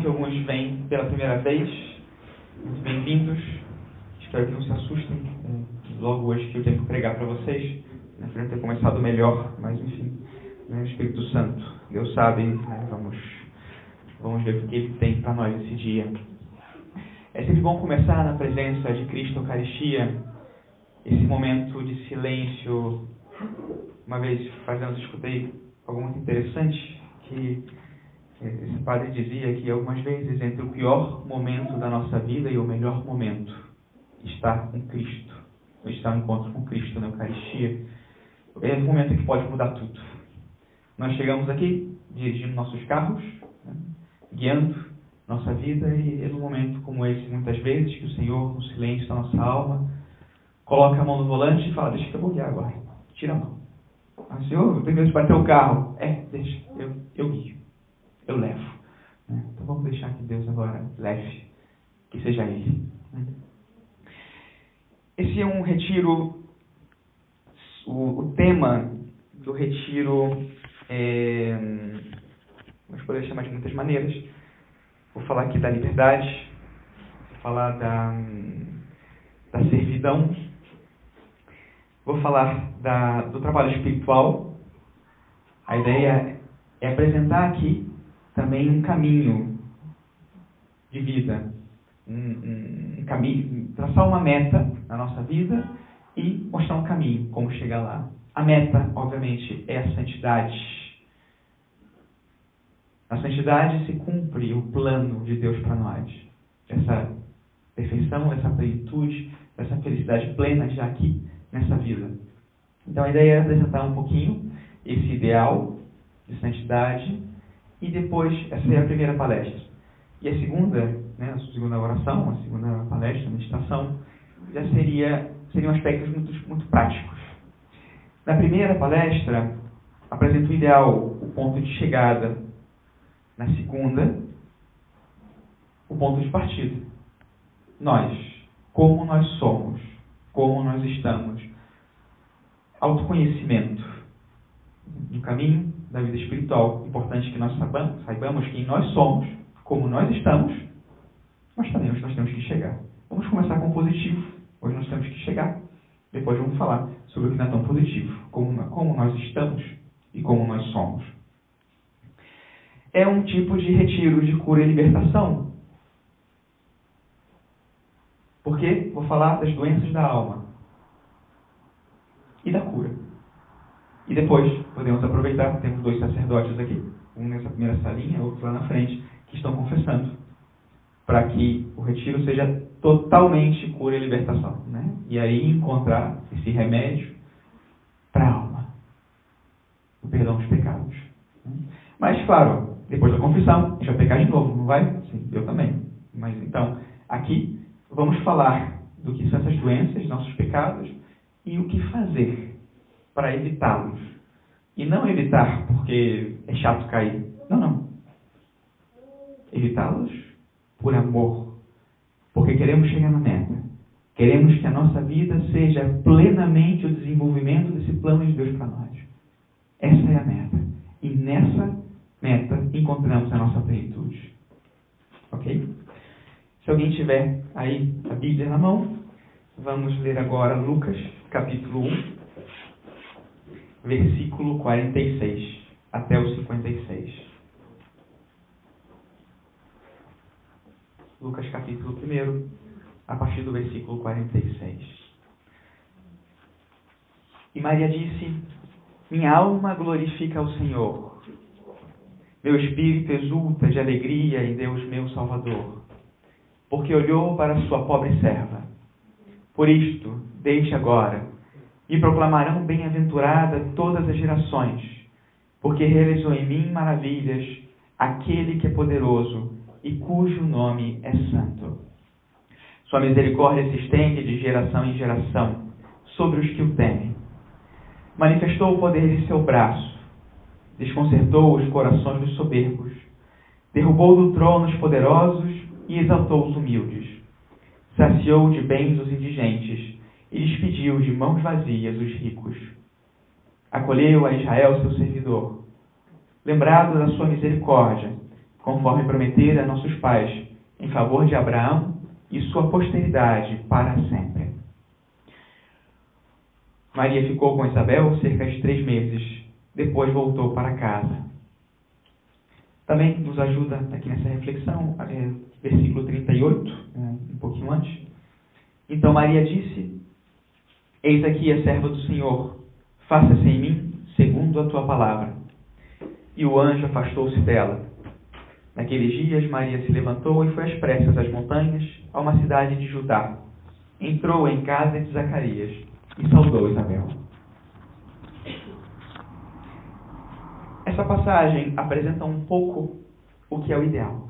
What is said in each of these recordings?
que alguns vêm pela primeira vez. Muito bem-vindos. Espero que não se assustem logo hoje que eu tenho que pregar para vocês. Poderia ter começado melhor, mas enfim, o Espírito Santo, Deus sabe, né? Vamos ver o que Ele tem para nós esse dia. É sempre bom começar na presença de Cristo, Eucaristia, esse momento de silêncio. Uma vez fazendo, escutei algo muito interessante, que esse padre dizia que algumas vezes entre o pior momento da nossa vida e o melhor momento está com Cristo, está no encontro com Cristo na Eucaristia. É o momento que pode mudar tudo. Nós chegamos aqui, dirigindo nossos carros, né, guiando nossa vida, e é num momento como esse, muitas vezes, que o Senhor, no silêncio da nossa alma, coloca a mão no volante e fala: deixa que eu vou guiar agora. Tira a mão. Senhor, eu tenho medo de bater o carro. Deixa, eu guio. Eu levo. Então vamos deixar que Deus agora leve. Que seja Ele. Esse é um retiro. O tema do retiro nós podemos chamar de muitas maneiras. Vou falar aqui da liberdade, vou falar da servidão, vou falar do trabalho espiritual. A ideia é apresentar aqui também um caminho de vida, um caminho, traçar uma meta na nossa vida e mostrar um caminho, como chegar lá. A meta, obviamente, é a santidade. Na santidade se cumpre o plano de Deus para nós. Essa perfeição, essa plenitude, essa felicidade plena já aqui, nessa vida. Então a ideia é apresentar um pouquinho esse ideal de santidade e depois, essa é a primeira palestra. E a segunda oração, a segunda palestra, a meditação, já seriam aspectos muito práticos. Na primeira palestra, apresento o ideal, o ponto de chegada. Na segunda, o ponto de partida. Nós, como nós somos, como nós estamos. Autoconhecimento. No caminho da vida espiritual, importante que nós saibamos quem nós somos, como nós estamos, mas também onde nós temos que chegar. Vamos começar com o positivo, onde nós temos que chegar. Depois vamos falar sobre o que não é tão positivo, como nós estamos e como nós somos. É um tipo de retiro de cura e libertação. Porque vou falar das doenças da alma e da cura. E depois podemos aproveitar, temos 2 sacerdotes aqui, um nessa primeira salinha, outro lá na frente, que estão confessando, para que o retiro seja totalmente cura e libertação, né? E aí encontrar esse remédio para a alma, o perdão dos pecados. Mas, claro, depois da confissão, a gente vai pecar de novo, não vai? Sim, eu também. Mas então, aqui, vamos falar do que são essas doenças, nossos pecados, e o que fazer para evitá-los. E não evitar porque é chato cair. Não. Evitá-los por amor. Porque queremos chegar na meta. Queremos que a nossa vida seja plenamente o desenvolvimento desse plano de Deus para nós. Essa é a meta. E nessa meta encontramos a nossa plenitude. Ok? Se alguém tiver aí a Bíblia na mão, vamos ler agora Lucas, capítulo 1, versículo 46 até o 56. Lucas, capítulo 1, a partir do versículo 46. E Maria disse: minha alma glorifica ao Senhor. Meu espírito exulta de alegria em Deus meu Salvador, porque olhou para a sua pobre serva. Por isto, deixe agora, e proclamarão bem-aventurada todas as gerações, porque realizou em mim maravilhas aquele que é poderoso e cujo nome é santo. Sua misericórdia se estende de geração em geração sobre os que o temem. Manifestou o poder de seu braço, desconcertou os corações dos soberbos, derrubou do trono os poderosos e exaltou os humildes. Saciou de bens os indigentes e despediu de mãos vazias os ricos. Acolheu a Israel, seu servidor. Lembrado da sua misericórdia, conforme prometera a nossos pais, em favor de Abraão e sua posteridade para sempre. Maria ficou com Isabel cerca de 3 meses, depois voltou para casa. Também nos ajuda aqui nessa reflexão, versículo 38, um pouquinho antes. Então Maria disse: Eis aqui a serva do Senhor, faça-se em mim segundo a tua palavra. E o anjo afastou-se dela. Naqueles dias Maria se levantou e foi às pressas às montanhas, a uma cidade de Judá. Entrou em casa de Zacarias e saudou Isabel. Essa passagem apresenta um pouco o que é o ideal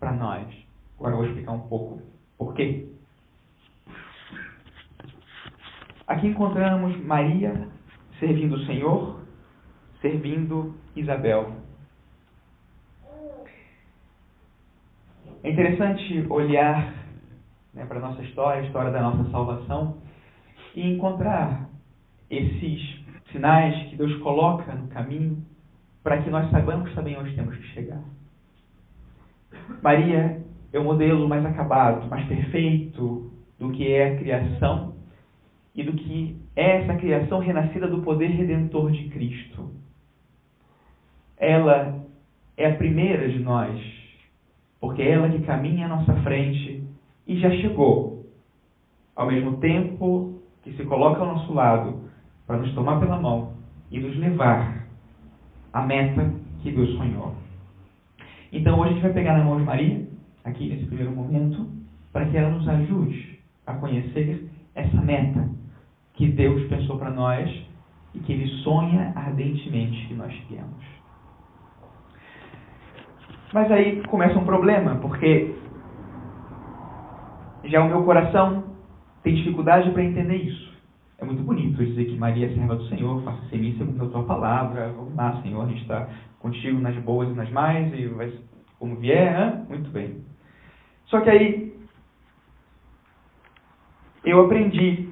para nós. Agora eu vou explicar um pouco por quê. Aqui encontramos Maria servindo o Senhor, servindo Isabel. É interessante olhar para a nossa história, a história da nossa salvação, e encontrar esses sinais que Deus coloca no caminho para que nós saibamos também onde temos que chegar. Maria é o modelo mais acabado, mais perfeito do que é a criação e do que é essa criação renascida do poder redentor de Cristo. Ela é a primeira de nós, porque é ela que caminha à nossa frente e já chegou, ao mesmo tempo que se coloca ao nosso lado para nos tomar pela mão e nos levar à meta que Deus sonhou. Então hoje a gente vai pegar na mão de Maria, aqui nesse primeiro momento, para que ela nos ajude a conhecer essa meta que Deus pensou para nós e que Ele sonha ardentemente que nós cheguemos. Mas aí começa um problema, porque já o meu coração tem dificuldade para entender isso. É muito bonito dizer que Maria é serva do Senhor, faça-se em mim segundo a tua palavra. Vamos lá, Senhor, a gente está contigo nas boas e nas más, e vai como vier, muito bem. Só que aí eu aprendi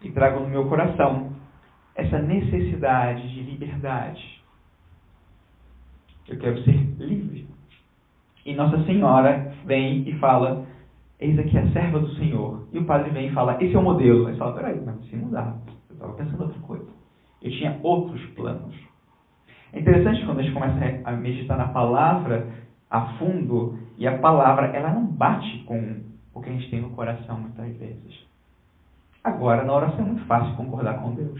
e trago no meu coração essa necessidade de liberdade. Eu quero ser livre. E Nossa Senhora vem e fala: eis aqui a serva do Senhor. E o padre vem e fala: esse é o modelo. Aí você fala: peraí, mas assim não dá. Eu estava pensando outra coisa. Eu tinha outros planos. É interessante quando a gente começa a meditar na palavra a fundo, e a palavra, ela não bate com o que a gente tem no coração muitas vezes. Agora, na oração é muito fácil concordar com Deus.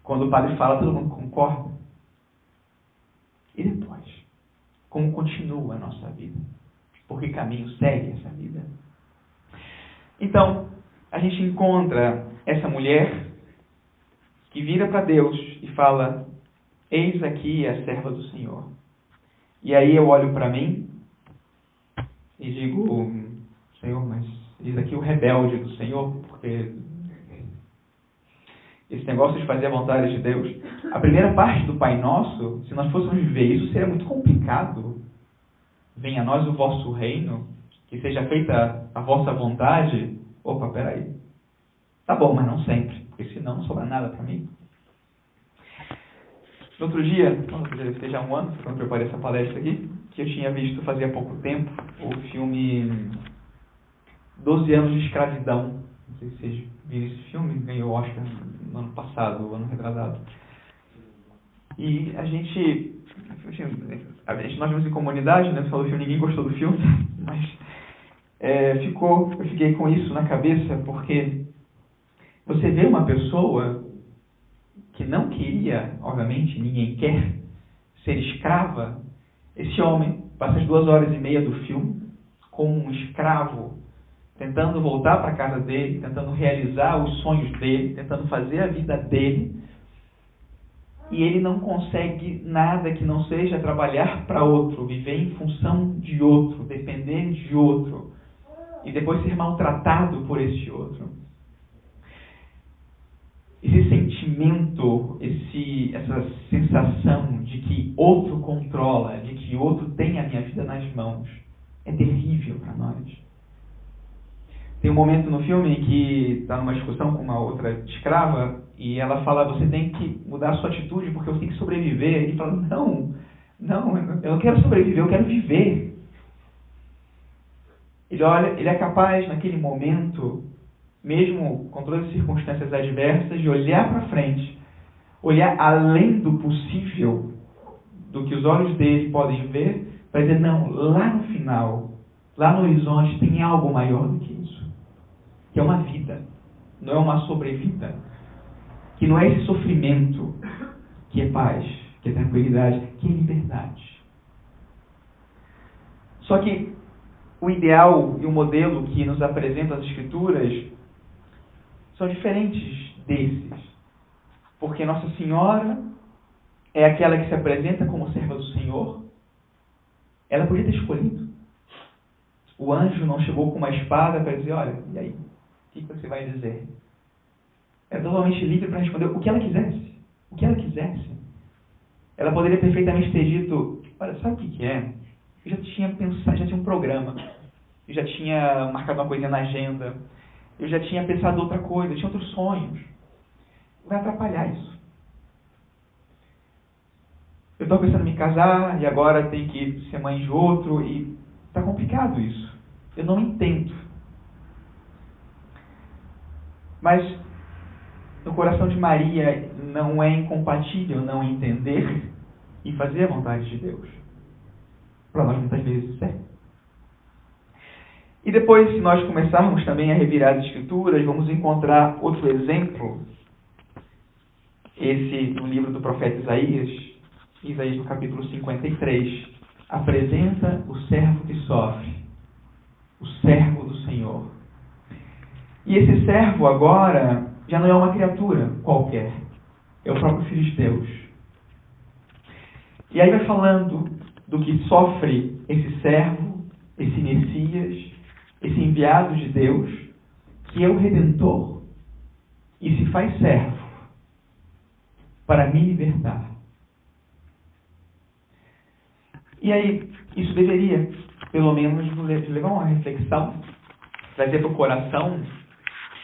Quando o padre fala, todo mundo concorda. E depois? Como continua a nossa vida? Por que caminho segue essa vida? Então, a gente encontra essa mulher que vira para Deus e fala: eis aqui a serva do Senhor. E aí eu olho para mim e digo: Senhor, mas eis aqui o rebelde do Senhor, porque esse negócio de fazer a vontade de Deus, a primeira parte do Pai Nosso, se nós fôssemos viver isso, seria muito complicado. Venha a nós o vosso reino, que seja feita a vossa vontade. Opa, peraí. Tá bom, mas não sempre, porque senão não sobra nada para mim. No outro dia, quando deve ter já um ano, quando eu preparei essa palestra aqui, que eu tinha visto fazia pouco tempo o filme 12 anos de escravidão. Não sei se vocês viram esse filme, ganhou o Oscar no ano passado, ano retrasado. E nós vimos em comunidade, né? Você falou que ninguém gostou do filme, mas eu fiquei com isso na cabeça, porque você vê uma pessoa que não queria, obviamente, ninguém quer, ser escrava. Esse homem passa as 2h30 do filme como um escravo, tentando voltar para a casa dele, tentando realizar os sonhos dele, tentando fazer a vida dele, e ele não consegue nada que não seja trabalhar para outro, viver em função de outro, depender de outro, e depois ser maltratado por esse outro. Esse sentimento, essa sensação de que outro controla, de que outro tem a minha vida nas mãos, é terrível para nós. Tem um momento no filme em que está numa discussão com uma outra escrava e ela fala: você tem que mudar a sua atitude porque eu tenho que sobreviver. E ele fala: Não, eu não quero sobreviver, eu quero viver. Ele é capaz, naquele momento, mesmo com todas as circunstâncias adversas, de olhar para frente, olhar além do possível, do que os olhos dele podem ver, para dizer, não, lá no final, lá no horizonte, tem algo maior do que isso. Que é uma vida, não é uma sobrevida. Que não é esse sofrimento que é paz, que é tranquilidade, que é liberdade. Só que o ideal e o modelo que nos apresentam as Escrituras são diferentes desses. Porque Nossa Senhora é aquela que se apresenta como serva do Senhor. Ela podia ter escolhido. O anjo não chegou com uma espada para dizer, olha, e aí? O que você vai dizer? Era totalmente livre para responder o que ela quisesse. O que ela quisesse. Ela poderia perfeitamente ter dito, olha, sabe o que é? Eu já tinha pensado, já tinha um programa. Eu já tinha marcado uma coisinha na agenda. Eu já tinha pensado outra coisa, eu tinha outros sonhos. Vai atrapalhar isso. Eu estou pensando em me casar e agora tem que ser mãe de outro e está complicado isso. Eu não entendo. Mas no coração de Maria não é incompatível não entender e fazer a vontade de Deus. Para nós muitas vezes é. E depois, se nós começarmos também a revirar as Escrituras, vamos encontrar outro exemplo. Esse no livro do profeta Isaías. Isaías no capítulo 53. Apresenta o servo que sofre. O servo do Senhor. E esse servo agora já não é uma criatura qualquer. É o próprio Filho de Deus. E aí vai falando do que sofre esse servo, esse Messias, esse enviado de Deus, que é o Redentor, e se faz servo para me libertar. E aí, isso deveria, pelo menos, levar uma reflexão, trazer para o coração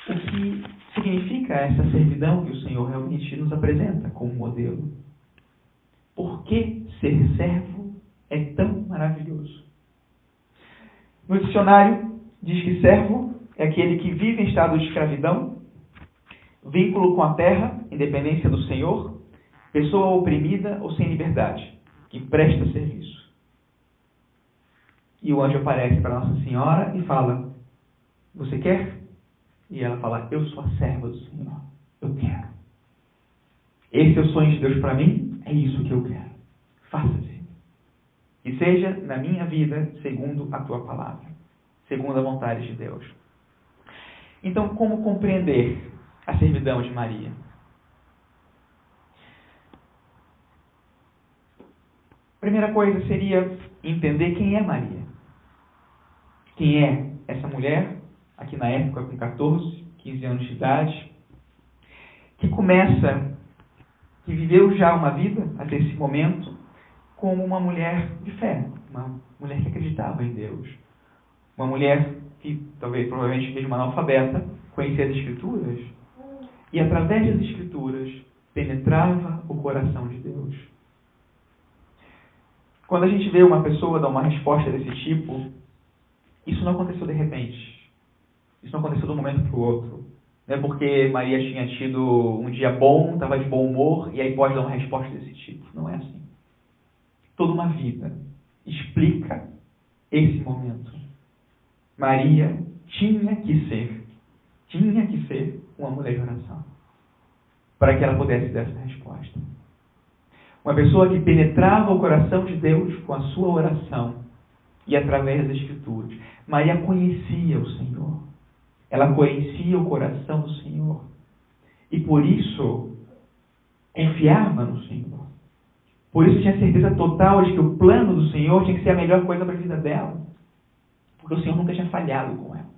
o que significa essa servidão que o Senhor realmente nos apresenta como modelo. Por que ser servo é tão maravilhoso? No dicionário, diz que servo é aquele que vive em estado de escravidão, vínculo com a terra, independência do Senhor, pessoa oprimida ou sem liberdade, que presta serviço. E o anjo aparece para Nossa Senhora e fala, você quer? E ela fala, eu sou a serva do Senhor, eu quero. Esse é o sonho de Deus para mim, é isso que eu quero. Faça-se. Que seja na minha vida segundo a tua palavra, segundo a vontade de Deus. Então, como compreender a servidão de Maria? Primeira coisa seria entender quem é Maria. Quem é essa mulher, aqui na época com 14, 15 anos de idade, que viveu já uma vida, até esse momento, como uma mulher de fé, uma mulher que acreditava em Deus. Uma mulher que, provavelmente, mesmo analfabeta, conhecia as Escrituras, e através das Escrituras, penetrava o coração de Deus. Quando a gente vê uma pessoa dar uma resposta desse tipo, isso não aconteceu de repente. Isso não aconteceu de um momento para o outro. Não é porque Maria tinha tido um dia bom, estava de bom humor, e aí pode dar uma resposta desse tipo. Não é assim. Toda uma vida explica esse momento. Maria tinha que ser uma mulher de oração, para que ela pudesse dar essa resposta. Uma pessoa que penetrava o coração de Deus com a sua oração e através das Escrituras. Maria conhecia o Senhor. Ela conhecia o coração do Senhor. E por isso, confiava no Senhor. Por isso tinha certeza total de que o plano do Senhor tinha que ser a melhor coisa para a vida dela. Porque o Senhor nunca tinha falhado com ela.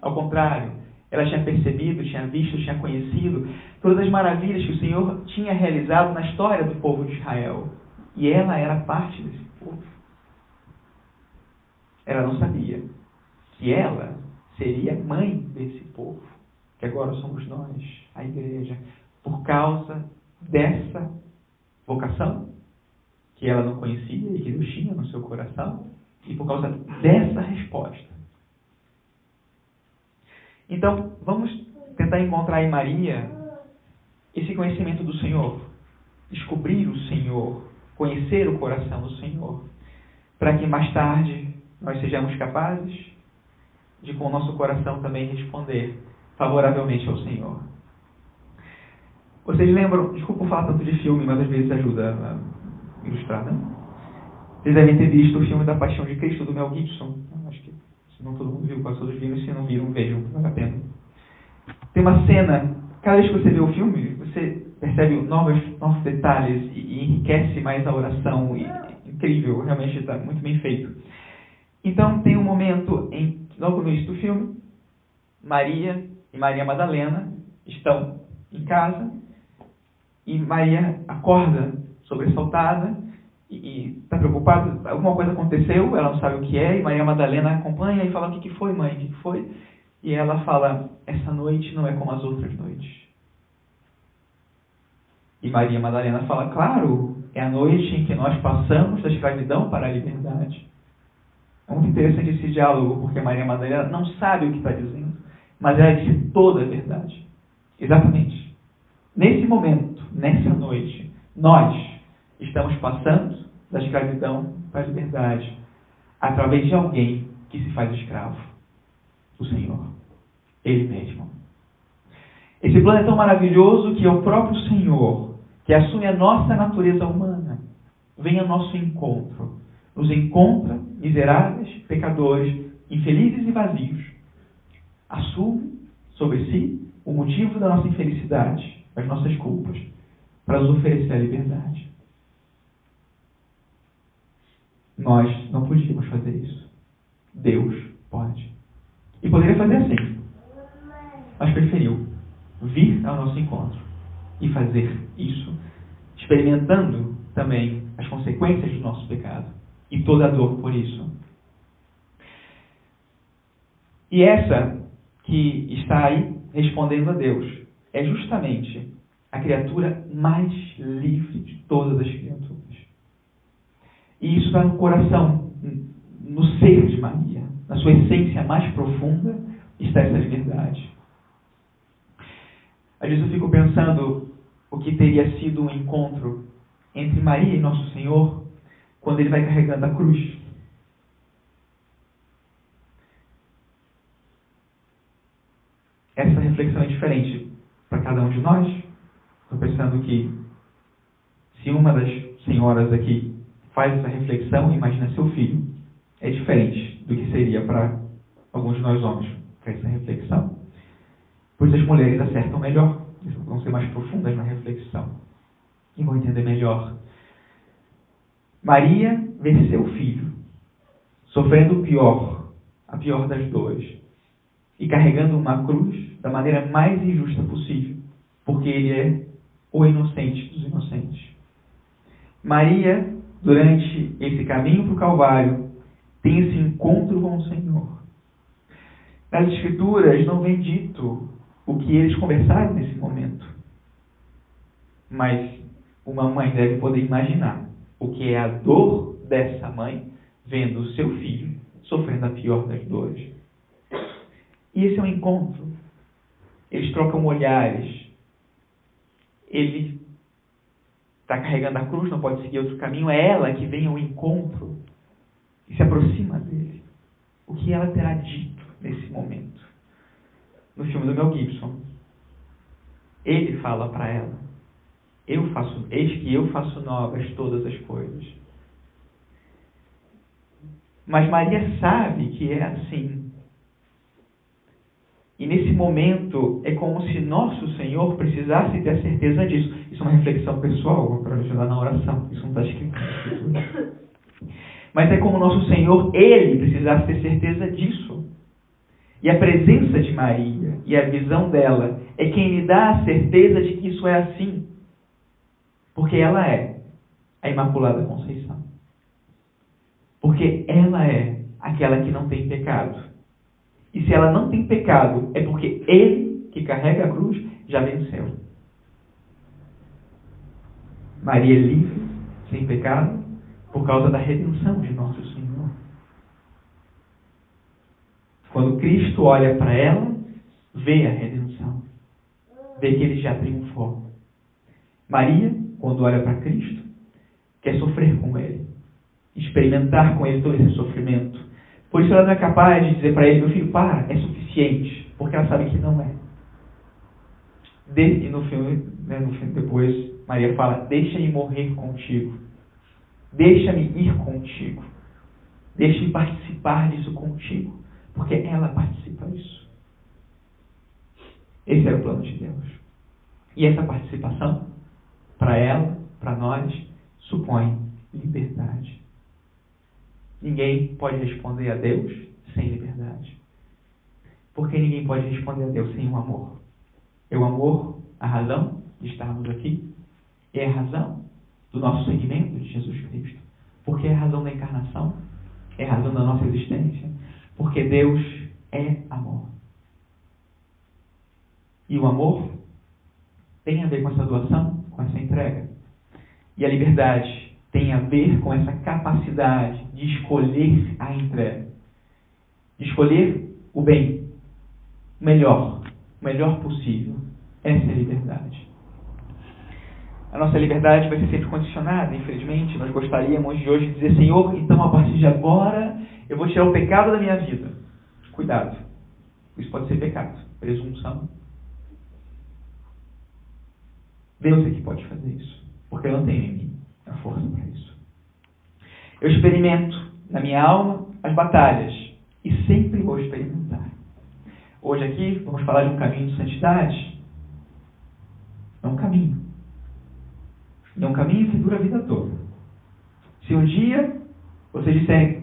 Ao contrário, ela tinha percebido, tinha visto, tinha conhecido todas as maravilhas que o Senhor tinha realizado na história do povo de Israel. E ela era parte desse povo. Ela não sabia que ela seria mãe desse povo, que agora somos nós, a igreja, por causa dessa vocação, que ela não conhecia e que Deus tinha no seu coração, e por causa dessa resposta. Então, vamos tentar encontrar em Maria esse conhecimento do Senhor, descobrir o Senhor, conhecer o coração do Senhor, para que mais tarde nós sejamos capazes de, com o nosso coração, também responder favoravelmente ao Senhor. Vocês lembram, desculpa falar tanto de filme, mas às vezes ajuda a ilustrar, né? Vocês devem ter visto o filme da Paixão de Cristo, do Mel Gibson. Acho que, se não todo mundo viu, quase todos viram. Se não viram, vejam, vale a pena. Tem uma cena, cada vez que você vê o filme, você percebe novos detalhes e enriquece mais a oração. Incrível, realmente está muito bem feito. Então, tem um momento, logo no início do filme, Maria e Maria Madalena estão em casa e Maria acorda sobressaltada e está preocupada. Alguma coisa aconteceu, ela não sabe o que é, e Maria Madalena acompanha e fala: o que foi, mãe? O que foi? E ela fala: essa noite não é como as outras noites. E Maria Madalena fala: claro, é a noite em que nós passamos da escravidão para a liberdade. É muito interessante esse diálogo, porque Maria Madalena não sabe o que está dizendo, mas ela disse toda a verdade. Exatamente. Nesse momento, nessa noite, nós estamos passando da escravidão para a liberdade através de alguém que se faz escravo, o Senhor, Ele mesmo. Esse plano é tão maravilhoso que é o próprio Senhor, que assume a nossa natureza humana, vem ao nosso encontro, nos encontra miseráveis, pecadores, infelizes e vazios, assume sobre si o motivo da nossa infelicidade, das nossas culpas, para nos oferecer a liberdade. Nós não podíamos fazer isso. Deus pode. E poderia fazer assim, mas preferiu vir ao nosso encontro e fazer isso, experimentando também as consequências do nosso pecado e toda a dor por isso. E essa que está aí respondendo a Deus é justamente a criatura mais livre de todas as criaturas. E isso está no coração, no ser de Maria, na sua essência mais profunda está essa liberdade. Às vezes eu fico pensando o que teria sido um encontro entre Maria e Nosso Senhor quando ele vai carregando a cruz. Essa reflexão é diferente para cada um de nós. Estou pensando que se uma das senhoras aqui faz essa reflexão e imagina seu filho, é diferente do que seria para alguns de nós homens fazer essa reflexão. Pois as mulheres acertam melhor, vão ser mais profundas na reflexão e vão entender melhor. Maria vê seu filho sofrendo a pior das dores, e carregando uma cruz da maneira mais injusta possível, porque ele é o inocente dos inocentes. Maria, durante esse caminho para o Calvário, tem esse encontro com o Senhor. Nas Escrituras não vem dito o que eles conversaram nesse momento, mas uma mãe deve poder imaginar o que é a dor dessa mãe vendo o seu filho sofrendo a pior das dores. E esse é um encontro. Eles trocam olhares. Ele está carregando a cruz, não pode seguir outro caminho. É ela que vem ao encontro e se aproxima dele. O que ela terá dito nesse momento? No filme do Mel Gibson, ele fala para ela: eis que eu faço novas todas as coisas. Mas Maria sabe que é assim. E nesse momento é como se Nosso Senhor precisasse ter a certeza disso. Isso é uma reflexão pessoal para ajudar na oração. Isso não está escrito na Escritura. Mas é como Nosso Senhor, Ele precisasse ter certeza disso. E a presença de Maria e a visão dela é quem lhe dá a certeza de que isso é assim. Porque ela é a Imaculada Conceição. Porque ela é aquela que não tem pecado. E se ela não tem pecado, é porque Ele, que carrega a cruz, já venceu. Maria é livre, sem pecado, por causa da redenção de nosso Senhor. Quando Cristo olha para ela, vê a redenção. Vê que ele já triunfou. Maria, quando olha para Cristo, quer sofrer com ele. Experimentar com ele todo esse sofrimento. Por isso ela não é capaz de dizer para ele: meu filho, para, é suficiente. Porque ela sabe que não é. E no filme, depois, Maria fala: deixa-me morrer contigo. Deixa-me ir contigo. Deixa-me participar disso contigo. Porque ela participa disso. Esse é o plano de Deus. E essa participação, para ela, para nós, supõe liberdade. Ninguém pode responder a Deus sem liberdade. Porque ninguém pode responder a Deus sem o amor. É o amor a razão de estarmos aqui. É a razão do nosso seguimento de Jesus Cristo. Porque é a razão da encarnação. É a razão da nossa existência. Porque Deus é amor. E o amor tem a ver com essa doação, com essa entrega. E a liberdade tem a ver com essa capacidade de escolher a entrega. De escolher o bem, o melhor possível. Essa é a liberdade. A nossa liberdade vai ser sempre condicionada, infelizmente. Nós gostaríamos de hoje dizer: Senhor, então a partir de agora eu vou tirar o pecado da minha vida. Cuidado. Isso pode ser pecado. Presunção. Deus é que pode fazer isso. Porque eu não tenho em mim a força para isso. Eu experimento na minha alma as batalhas. E sempre vou experimentar. Hoje aqui vamos falar de um caminho de santidade. É um caminho. E é um caminho que dura a vida toda. Se um dia vocês disserem: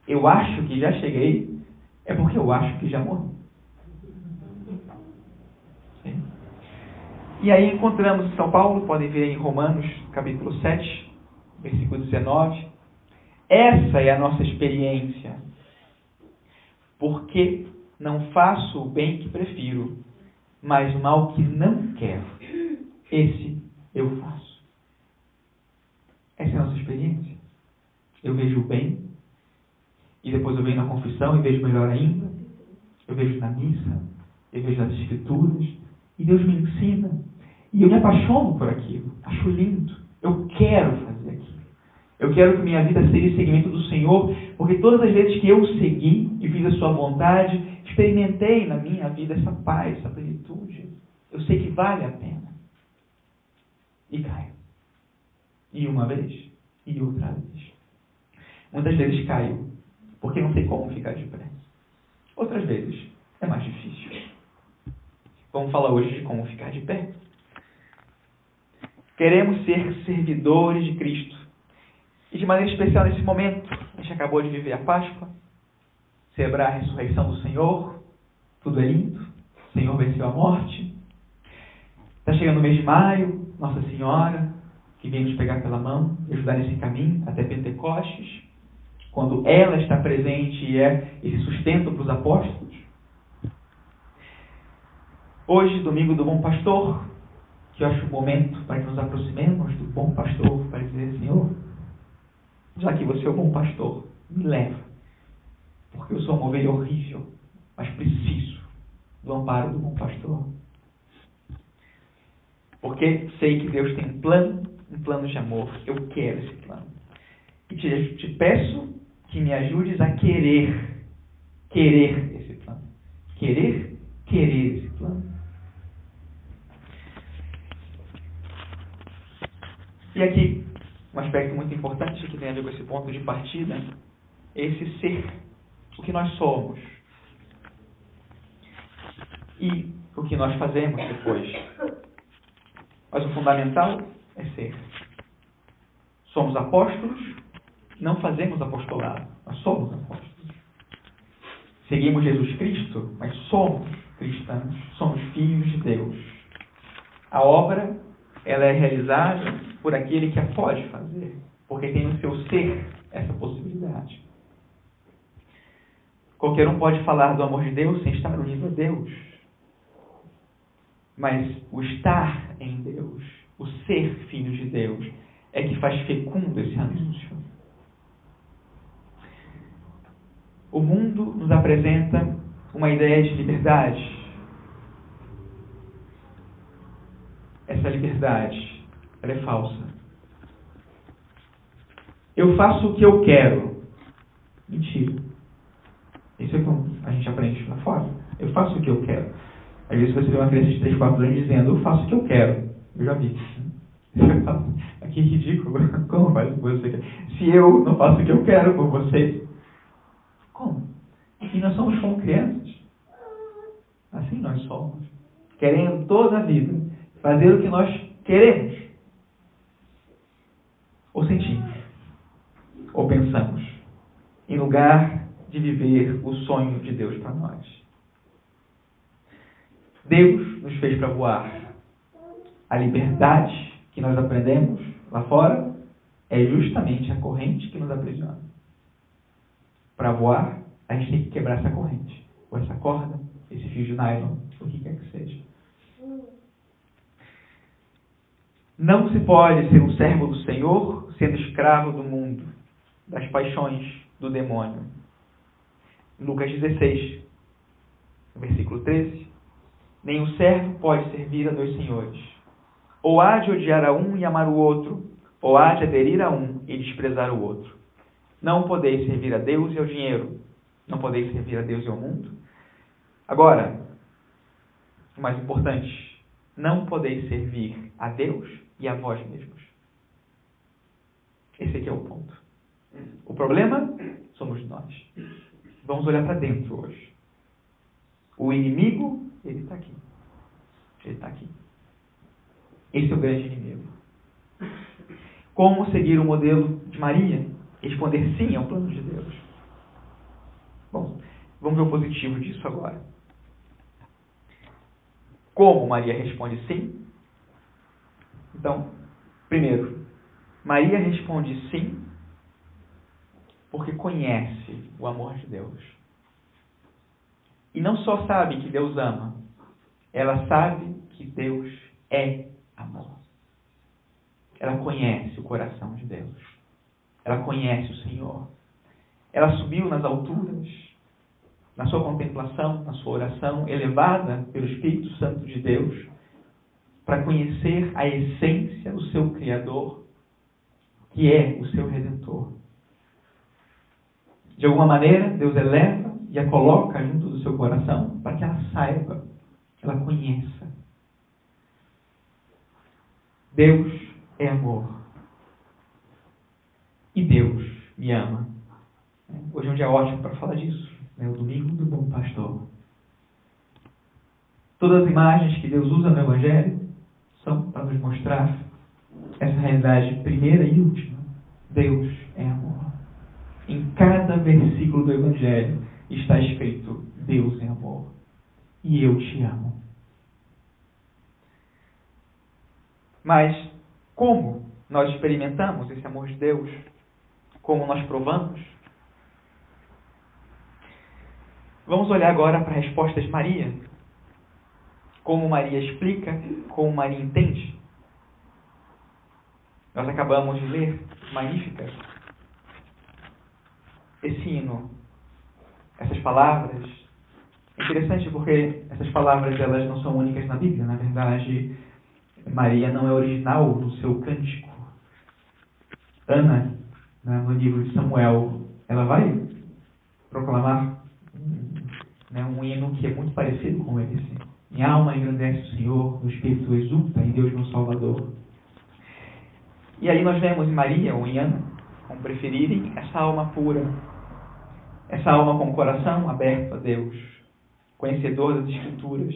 eu acho que já cheguei, é porque eu acho que já morri. Sim. E aí encontramos em São Paulo, podem ver em Romanos, capítulo 7, versículo 19. Essa é a nossa experiência. Porque não faço o bem que prefiro, mas o mal que não quero, esse eu faço. Essa é a nossa experiência. Eu vejo o bem, e depois eu venho na confissão e vejo melhor ainda. Eu vejo na missa, eu vejo nas escrituras, e Deus me ensina. E eu me apaixono por aquilo. Acho lindo. Eu quero fazer aquilo. Eu quero que minha vida seja seguimento do Senhor, porque todas as vezes que eu segui e fiz a sua vontade, experimentei na minha vida essa paz, essa plenitude. Eu sei que vale a pena. E caio. E uma vez, e outra vez. Muitas vezes caio, porque não sei como ficar de pé. Outras vezes, é mais difícil. Vamos falar hoje de como ficar de pé. Queremos ser servidores de Cristo. E de maneira especial nesse momento, a gente acabou de viver a Páscoa, celebrar a ressurreição do Senhor, tudo é lindo, o Senhor venceu a morte. Está chegando o mês de maio, Nossa Senhora, que vem nos pegar pela mão e ajudar nesse caminho até Pentecostes, quando ela está presente e é esse sustento para os apóstolos. Hoje, domingo do Bom Pastor, que eu acho um momento para que nos aproximemos do Bom Pastor, para dizer: Senhor, já que você é o bom pastor, me leva. Porque eu sou uma ovelha horrível, mas preciso do amparo do bom pastor. Porque sei que Deus tem um plano de amor. Eu quero esse plano. E te peço que me ajudes a querer esse plano. Querer esse plano. E aqui, um aspecto muito importante que tem a ver com esse ponto de partida é esse ser, o que nós somos e o que nós fazemos depois. Mas o fundamental é ser. Somos apóstolos, não fazemos apostolado, nós somos apóstolos. Seguimos Jesus Cristo, mas somos cristãos, somos filhos de Deus. A obra, ela é realizada por aquele que a pode fazer, porque tem no seu ser essa possibilidade. Qualquer um pode falar do amor de Deus sem estar unido a Deus. Mas o estar em Deus, o ser filho de Deus, é que faz fecundo esse anúncio. O mundo nos apresenta uma ideia de liberdade. Essa liberdade, ela é falsa. Eu faço o que eu quero. Mentira. Isso é como a gente aprende lá fora. Eu faço o que eu quero. Às vezes você vê uma criança de 3, 4 anos dizendo, eu faço o que eu quero. Eu já vi. Que ridículo. Como faz o que você quer? Se eu não faço o que eu quero por você, como? E nós somos como crianças. Assim nós somos. Querendo toda a vida fazer o que nós queremos. Ou sentimos. Ou pensamos. Em lugar de viver o sonho de Deus para nós. Deus nos fez para voar. A liberdade que nós aprendemos lá fora é justamente a corrente que nos aprisiona. Para voar, a gente tem que quebrar essa corrente. Ou essa corda, esse fio de nylon, o que quer que seja. Não se pode ser um servo do Senhor sendo escravo do mundo, das paixões do demônio. Lucas 16, versículo 13. Nem o servo pode servir a 2 senhores. Ou há de odiar a um e amar o outro, ou há de aderir a um e desprezar o outro. Não podeis servir a Deus e ao dinheiro. Não podeis servir a Deus e ao mundo. Agora, o mais importante, não podeis servir a Deus e a vós mesmos. Esse aqui é o ponto. O problema somos nós. Vamos olhar para dentro hoje. O inimigo, ele está aqui. Ele está aqui. Esse é o grande inimigo. Como seguir o modelo de Maria? Responder sim ao plano de Deus. Bom, vamos ver o positivo disso agora. Como Maria responde sim? Então, primeiro, Maria responde sim porque conhece o amor de Deus. E não só sabe que Deus ama, ela sabe que Deus é amor. Ela conhece o coração de Deus. Ela conhece o Senhor. Ela subiu nas alturas, na sua contemplação, na sua oração, elevada pelo Espírito Santo de Deus, para conhecer a essência do seu Criador, que é o seu Redentor. De alguma maneira, Deus eleva e a coloca junto do seu coração para que ela saiba, que ela conheça. Deus é amor. E Deus me ama. Hoje é um dia ótimo para falar disso. É o domingo do bom pastor. Todas as imagens que Deus usa no Evangelho são para nos mostrar essa realidade primeira e última. Deus é amor. Em cada versículo do Evangelho está escrito: Deus é amor. E eu te amo. Mas como nós experimentamos esse amor de Deus? Como nós provamos? Vamos olhar agora para a resposta de Maria. Como Maria explica, como Maria entende. Nós acabamos de ler Magníficat. Esse hino, essas palavras. É interessante porque essas palavras elas não são únicas na Bíblia. Na verdade, Maria não é original no seu cântico. Ana, no livro de Samuel, ela vai proclamar um hino que é muito parecido com esse. Minha alma engrandece o Senhor, meu espírito exulta em Deus meu Salvador. E aí nós vemos em Maria ou em Ana, como preferirem, essa alma pura, essa alma com o coração aberto a Deus, conhecedor das Escrituras.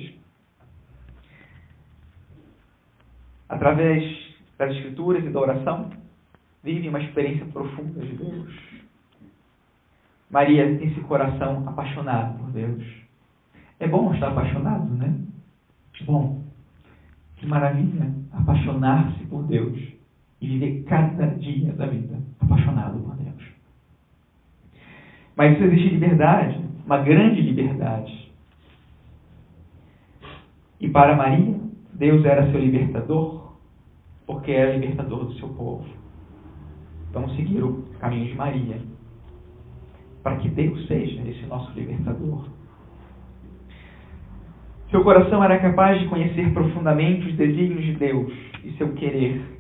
Através das Escrituras e da oração, vive uma experiência profunda de Deus. Maria tem esse coração apaixonado por Deus. É bom estar apaixonado, né? Bom, que maravilha apaixonar-se por Deus e viver cada dia da vida apaixonado por Deus. Mas isso existe liberdade, uma grande liberdade. E para Maria, Deus era seu libertador, porque era libertador do seu povo. Vamos seguir o caminho de Maria. para que Deus seja esse nosso libertador. Seu coração era capaz de conhecer profundamente os desígnios de Deus e seu querer,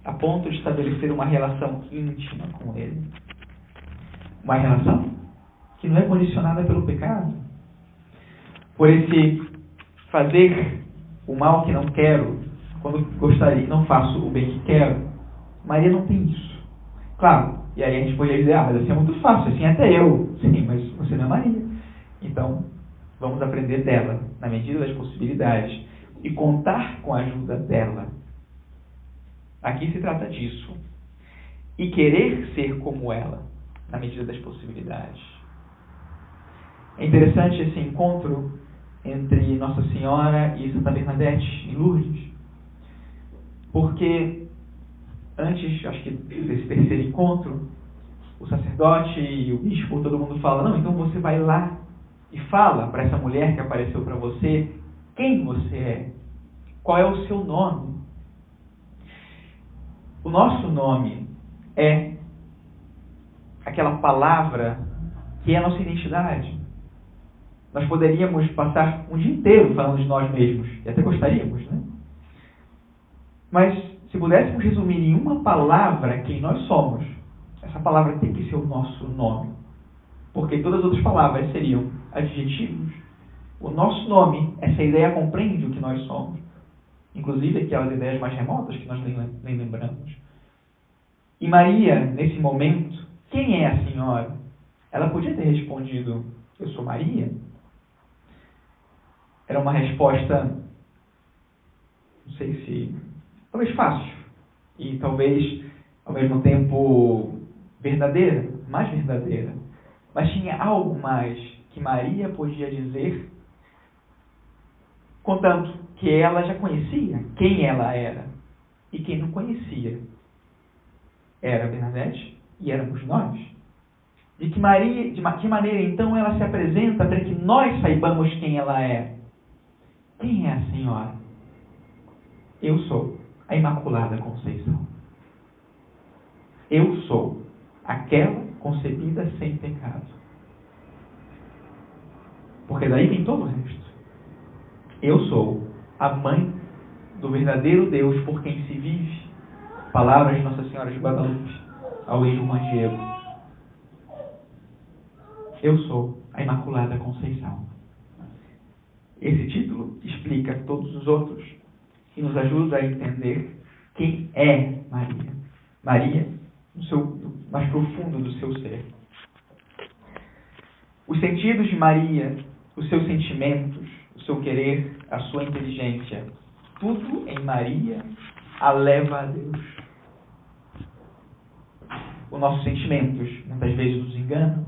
a ponto de estabelecer uma relação íntima com Ele. Uma relação que não é condicionada pelo pecado. Por esse fazer o mal que não quero, quando gostaria, não faço o bem que quero. Maria não tem isso. Claro, e aí a gente poderia dizer, mas assim é muito fácil, assim até eu. Sim, mas você não é Maria. Então, vamos aprender dela, na medida das possibilidades, e contar com a ajuda dela. Aqui se trata disso. E querer ser como ela, na medida das possibilidades. É interessante esse encontro entre Nossa Senhora e Santa Bernadette, em Lourdes, porque antes, acho que desse terceiro encontro, o sacerdote e o bispo, todo mundo fala, não, então você vai lá e fala para essa mulher que apareceu para você quem você é, qual é o seu nome. O nosso nome é aquela palavra que é a nossa identidade. Nós poderíamos passar um dia inteiro falando de nós mesmos, e até gostaríamos, né? Mas se pudéssemos resumir em uma palavra quem nós somos, essa palavra tem que ser o nosso nome. Porque todas as outras palavras seriam adjetivos. O nosso nome, essa ideia compreende o que nós somos. Inclusive aquelas ideias mais remotas que nós nem lembramos. E Maria, nesse momento, quem é a senhora? Ela podia ter respondido, eu sou Maria. Era uma resposta, não sei se, talvez fácil. E talvez, ao mesmo tempo, verdadeira, mais verdadeira. Mas tinha algo mais que Maria podia dizer, contanto que ela já conhecia quem ela era. E quem não conhecia era Bernadette e éramos nós. De que maneira então ela se apresenta para que nós saibamos quem ela é? Quem é a Senhora? Eu sou a Imaculada Conceição. Eu sou aquela concebida sem pecado. Porque daí vem todo o resto. Eu sou a mãe do verdadeiro Deus por quem se vive. Palavras de Nossa Senhora de Guadalupe ao ex-irmão Diego. Eu sou a Imaculada Conceição. Esse título explica todos os outros e nos ajuda a entender quem é Maria. Maria, no mais profundo do seu ser. Os sentidos de Maria, os seus sentimentos, o seu querer, a sua inteligência, tudo em Maria a leva a Deus. Os nossos sentimentos muitas vezes nos enganam.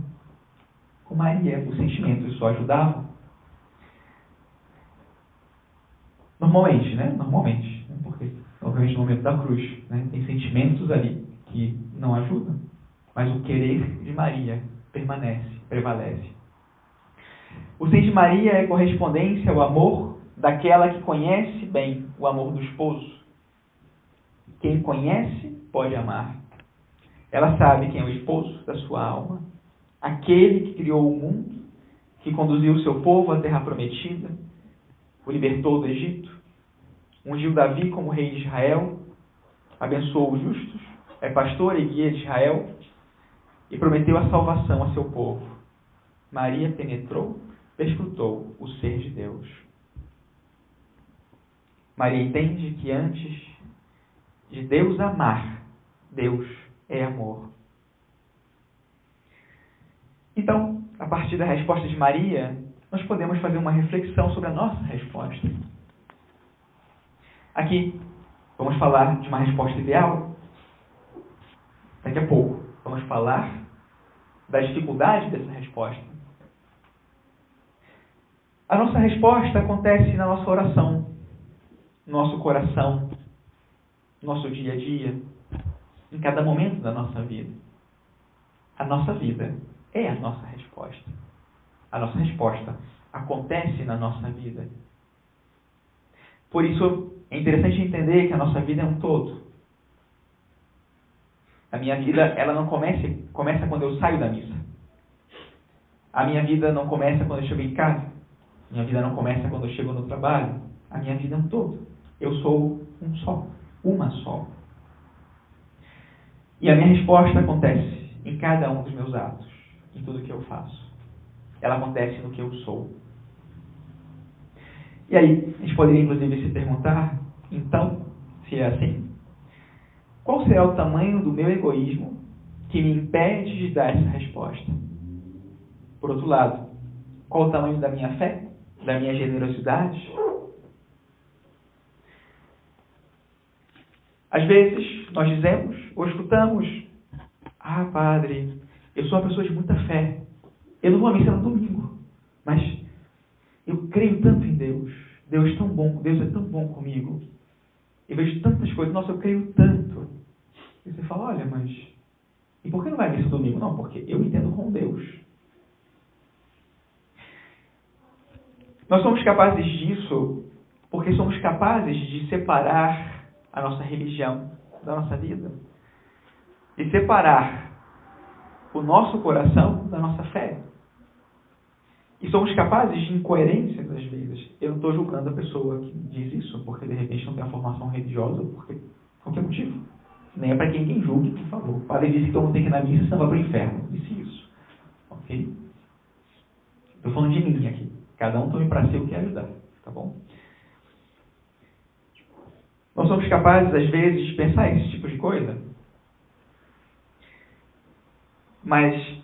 Com Maria, os sentimentos só ajudavam. Normalmente, né? Normalmente. Porque, obviamente, no momento da cruz, né? Tem sentimentos ali que não ajudam. Mas o querer de Maria prevalece. O sim de Maria é correspondência ao amor daquela que conhece bem o amor do esposo. Quem conhece pode amar. Ela sabe quem é o esposo da sua alma. Aquele que criou o mundo, que conduziu o seu povo à terra prometida, o libertou do Egito, ungiu Davi como rei de Israel, abençoou os justos, é pastor e guia de Israel e prometeu a salvação a seu povo. Maria penetrou, perscrutou o ser de Deus. Maria entende que antes de Deus amar, Deus é amor. Então, a partir da resposta de Maria, nós podemos fazer uma reflexão sobre a nossa resposta. Aqui, vamos falar de uma resposta ideal. Daqui a pouco, vamos falar da dificuldade dessa resposta. A nossa resposta acontece na nossa oração, no nosso coração, no nosso dia a dia, em cada momento da nossa vida. A nossa vida é a nossa resposta. A nossa resposta acontece na nossa vida. Por isso, é interessante entender que a nossa vida é um todo. A minha vida, ela não começa quando eu saio da missa. A minha vida não começa quando eu chego em casa. Minha vida não começa quando eu chego no trabalho. A minha vida é um todo. Eu sou um só. Uma só. E a minha resposta acontece em cada um dos meus atos. Em tudo que eu faço. Ela acontece no que eu sou. E aí, a gente poderia inclusive se perguntar, então, se é assim, qual será o tamanho do meu egoísmo que me impede de dar essa resposta? Por outro lado, qual o tamanho da minha fé, da minha generosidade? Às vezes, nós dizemos ou escutamos, padre, eu sou uma pessoa de muita fé. Eu não vou à missa no domingo, mas eu creio tanto em Deus. Deus é tão bom, Deus é tão bom comigo. Eu vejo tantas coisas, nossa, eu creio tanto. E você fala, olha, mas e por que não vai à missa no domingo? Não, porque eu entendo com Deus. Nós somos capazes disso porque somos capazes de separar a nossa religião da nossa vida. De separar o nosso coração da nossa fé. E somos capazes de incoerências às vezes. Eu não estou julgando a pessoa que diz isso, porque de repente não tem a formação religiosa, porque qualquer motivo. Nem é para quem julgue, por favor. O padre disse que todo mundo tem que ir na missa, senão vai para o inferno. Disse isso. Ok? Estou falando de mim aqui. Cada um tome para si o que ajudar. Tá bom? Nós somos capazes, às vezes, de pensar esse tipo de coisa. Mas,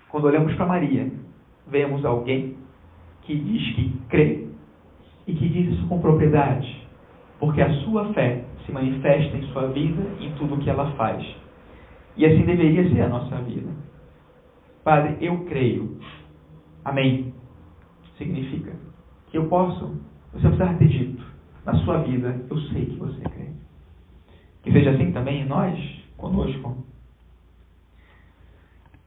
quando olhamos para Maria, vemos alguém que diz que crê e que diz isso com propriedade, porque a sua fé se manifesta em sua vida, em tudo o que ela faz. E assim deveria ser a nossa vida. Padre, eu creio. Amém. Significa que eu posso, você precisar ter dito, na sua vida, eu sei que você crê. Que seja assim também em nós, conosco.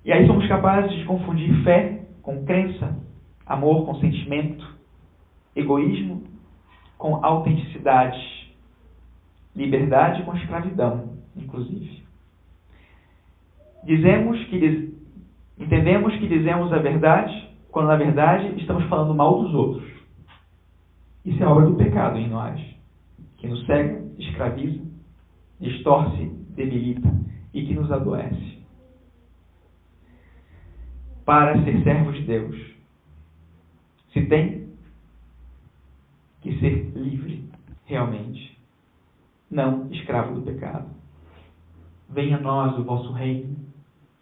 E aí somos capazes de confundir fé com crença, amor com sentimento, egoísmo com autenticidade, liberdade com escravidão, inclusive. Entendemos que dizemos a verdade, quando na verdade estamos falando mal dos outros. Isso é obra do pecado em nós, que nos cega, escraviza, distorce, debilita e que nos adoece. Para ser servos de Deus, se tem que ser livre, realmente, não escravo do pecado. Venha a nós o vosso reino,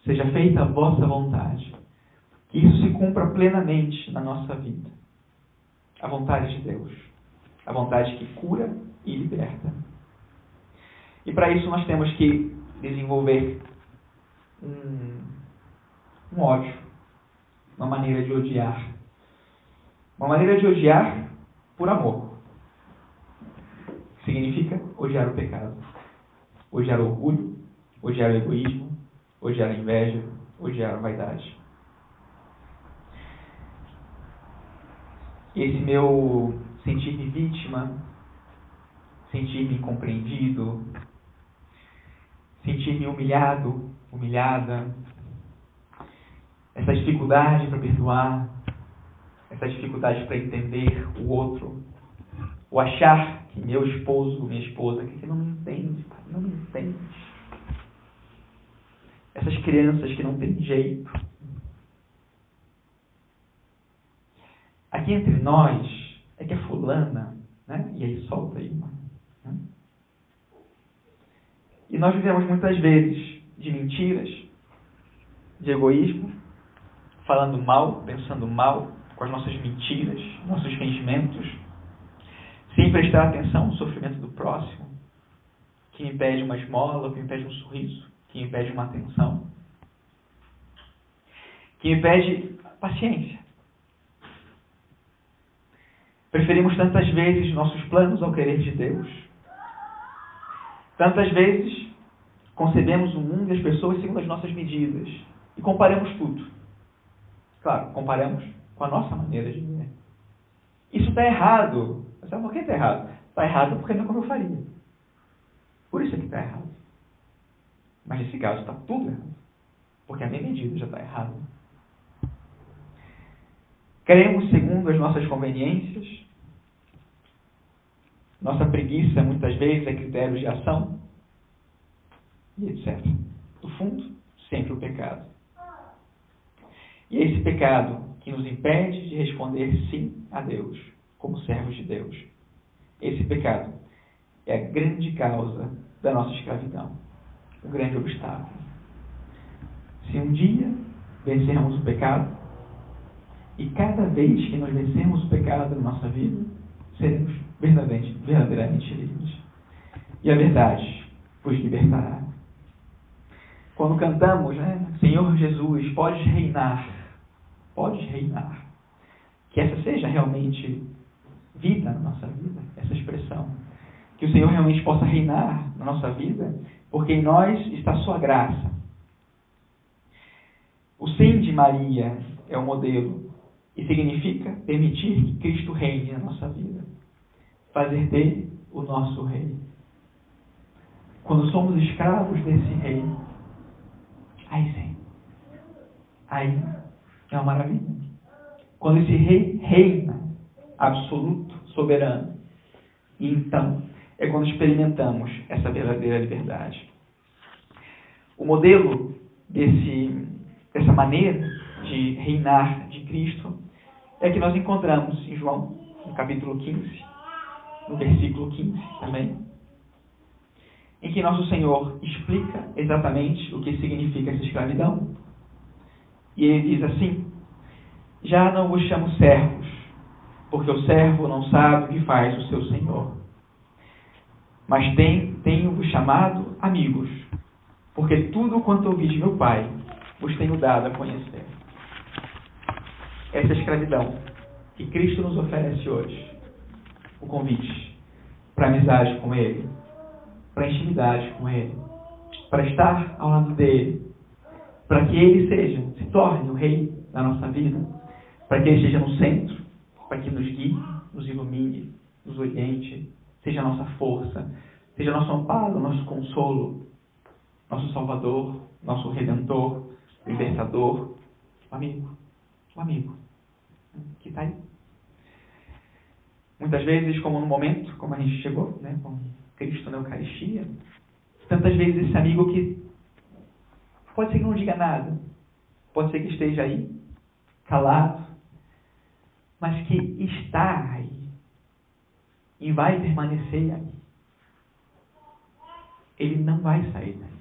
seja feita a vossa vontade, que isso se cumpra plenamente na nossa vida. A vontade de Deus, a vontade que cura e liberta. E para isso nós temos que desenvolver um ódio, uma maneira de odiar. Uma maneira de odiar por amor. Significa odiar o pecado. Odiar o orgulho, odiar o egoísmo, odiar a inveja, odiar a vaidade. Esse meu sentir-me vítima, sentir-me incompreendido, sentir-me humilhado, humilhada, essa dificuldade para perdoar, essa dificuldade para entender o outro, o achar que meu esposo, minha esposa, que não me entende, não me entende. Essas crianças que não têm jeito. Aqui entre nós, é que é fulana, né? E aí solta aí uma. Né? E nós vivemos muitas vezes de mentiras, de egoísmo, falando mal, pensando mal, com as nossas mentiras, nossos fingimentos, sem prestar atenção no sofrimento do próximo, que me pede uma esmola, que me pede um sorriso, que me pede uma atenção, que me pede paciência. Preferimos tantas vezes nossos planos ao querer de Deus. Tantas vezes concebemos o mundo e as pessoas segundo as nossas medidas e comparamos tudo. Claro, comparamos com a nossa maneira de viver. Isso está errado. Você sabe por que está errado? Está errado porque não é como eu faria. Por isso é que está errado. Mas nesse caso está tudo errado. Porque a minha medida já está errada. Cremos segundo as nossas conveniências. Nossa preguiça, muitas vezes, é critério de ação. E etc. No fundo, sempre o pecado. E é esse pecado que nos impede de responder sim a Deus, como servos de Deus. Esse pecado é a grande causa da nossa escravidão, o grande obstáculo. Se um dia vencermos o pecado, e cada vez que nós vencermos o pecado na nossa vida, seremos verdadeiramente livres. E a verdade vos libertará. Quando cantamos, Senhor Jesus, podes reinar, que essa seja realmente vida na nossa vida, essa expressão. Que o Senhor realmente possa reinar na nossa vida, porque em nós está a sua graça. O sim de Maria é o modelo e significa permitir que Cristo reine na nossa vida. Fazer dele o nosso rei. Quando somos escravos desse rei, aí sim. Aí é uma maravilha. Quando esse rei reina, absoluto, soberano, e então é quando experimentamos essa verdadeira liberdade. O modelo dessa maneira de reinar de Cristo é que nós encontramos em João, no capítulo 15, no versículo 15 também, em que nosso Senhor explica exatamente o que significa essa escravidão. E ele diz assim: já não vos chamo servos, porque o servo não sabe o que faz o seu Senhor. Mas tenho-vos chamado amigos, porque tudo quanto ouvi de meu Pai vos tenho dado a conhecer. Essa escravidão que Cristo nos oferece hoje, o convite para amizade com Ele, para intimidade com Ele, para estar ao lado dEle, para que Ele se torne o Rei da nossa vida, para que Ele esteja no centro, para que nos guie, nos ilumine, nos oriente, seja a nossa força, seja nosso amparo, nosso consolo, nosso Salvador, nosso Redentor, Libertador, o amigo que está aí. Muitas vezes, como no momento, como a gente chegou, com Cristo na Eucaristia, tantas vezes esse amigo que pode ser que não diga nada, pode ser que esteja aí, calado, mas que está aí e vai permanecer aí. Ele não vai sair daí.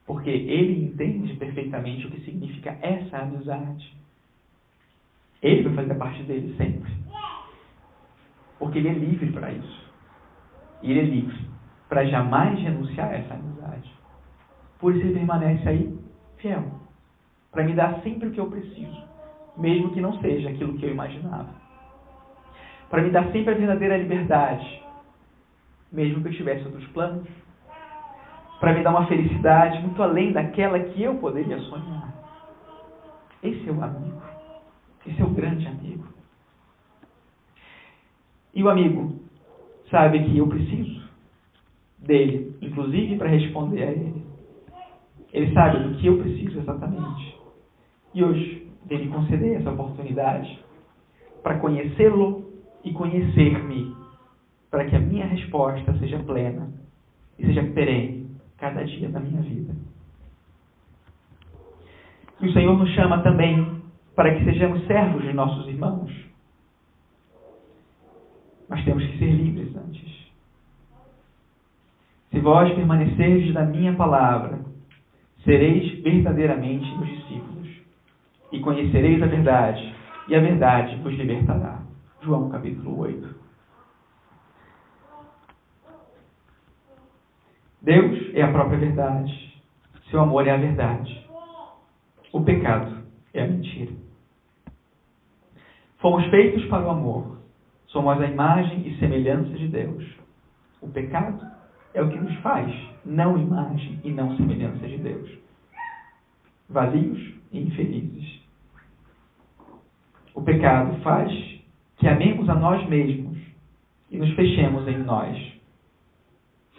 Porque ele entende perfeitamente o que significa essa amizade. Ele vai fazer parte dele sempre. Porque ele é livre para isso. E ele é livre para jamais renunciar a essa amizade. Por isso ele permanece aí fiel. Para me dar sempre o que eu preciso. Mesmo que não seja aquilo que eu imaginava. Para me dar sempre a verdadeira liberdade. Mesmo que eu tivesse outros planos. Para me dar uma felicidade muito além daquela que eu poderia sonhar. Esse é o amigo. Esse é o grande amigo. E o amigo sabe que eu preciso dele, inclusive para responder a ele. Ele sabe do que eu preciso exatamente. E hoje, ele conceder essa oportunidade para conhecê-lo e conhecer-me, para que a minha resposta seja plena e seja perene cada dia da minha vida. E o Senhor nos chama também para que sejamos servos de nossos irmãos. Mas temos que ser livres antes. Se vós permanecerdes na minha palavra, sereis verdadeiramente meus discípulos, e conhecereis a verdade, e a verdade vos libertará. João capítulo 8. Deus é a própria verdade. Seu amor é a verdade. O pecado é a mentira. Fomos feitos para o amor. Somos a imagem e semelhança de Deus. O pecado é o que nos faz não imagem e não semelhança de Deus. Vazios e infelizes. O pecado faz que amemos a nós mesmos e nos fechemos em nós.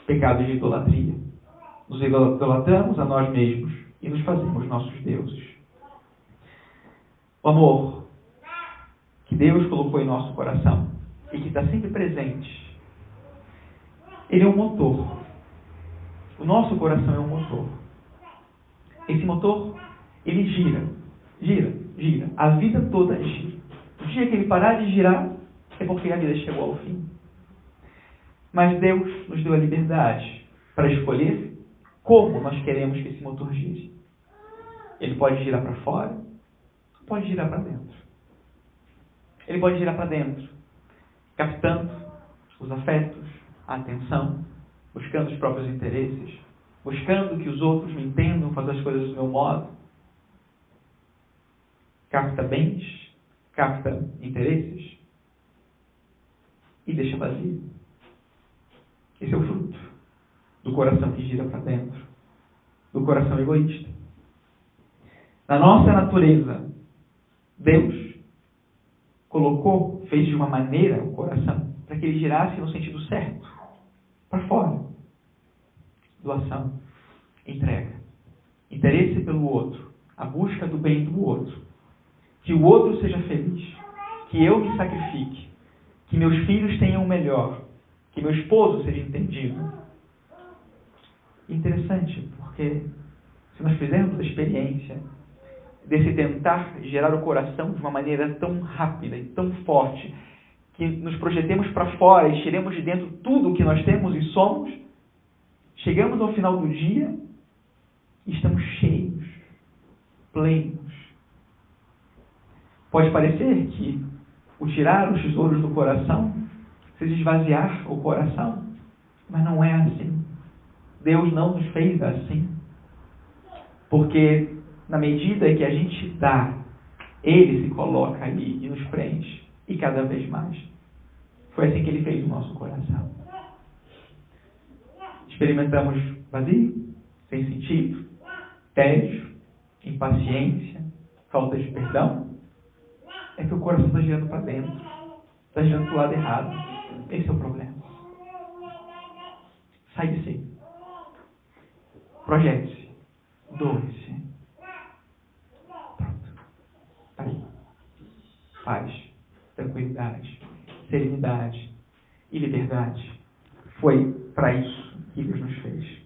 Pecado de idolatria. Nos idolatramos a nós mesmos e nos fazemos nossos deuses. O amor Deus colocou em nosso coração e que está sempre presente, ele é um motor. O nosso coração é um motor. Esse motor, ele gira. A vida toda gira. O dia que ele parar de girar, é porque a vida chegou ao fim. Mas Deus nos deu a liberdade para escolher como nós queremos que esse motor gire. Ele pode girar para fora, pode girar para dentro. Ele pode girar para dentro, captando os afetos, a atenção, buscando os próprios interesses, buscando que os outros me entendam, fazer as coisas do meu modo. Capta bens, capta interesses e deixa vazio. Esse é o fruto do coração que gira para dentro, do coração egoísta. Na nossa natureza, Deus fez de uma maneira o coração para que ele girasse no sentido certo, para fora. Doação, entrega, interesse pelo outro, a busca do bem do outro. Que o outro seja feliz, que eu me sacrifique, que meus filhos tenham o melhor, que meu esposo seja entendido. Interessante, porque se nós fizermos a experiência desse tentar gerar o coração de uma maneira tão rápida e tão forte, que nos projetemos para fora e tiremos de dentro tudo o que nós temos e somos, chegamos ao final do dia e estamos cheios, plenos. Pode parecer que o tirar os tesouros do coração seja esvaziar o coração, mas não é assim. Deus não nos fez assim. Porque na medida que a gente dá, Ele se coloca ali e nos preenche. E cada vez mais. Foi assim que Ele fez o nosso coração. Experimentamos vazio, sem sentido, tédio, impaciência, falta de perdão. É que o coração está girando para dentro. Está girando para o lado errado. Esse é o problema. Sai de si. Projete-se. Doe-se. Pronto. Está aí. Paz, tranquilidade, serenidade e liberdade. Foi para isso que Deus nos fez.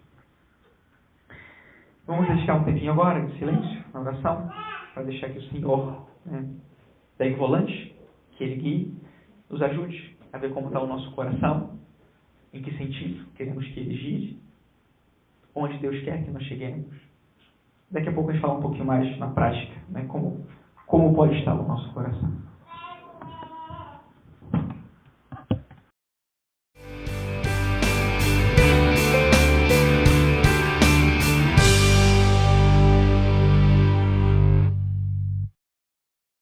Vamos dedicar um tempinho agora de silêncio, na oração, para deixar que o Senhor pegue o volante, que Ele guie, nos ajude a ver como está o nosso coração, em que sentido queremos que Ele gire, onde Deus quer que nós cheguemos. Daqui a pouco a gente fala um pouquinho mais na prática, como pode estar o nosso coração.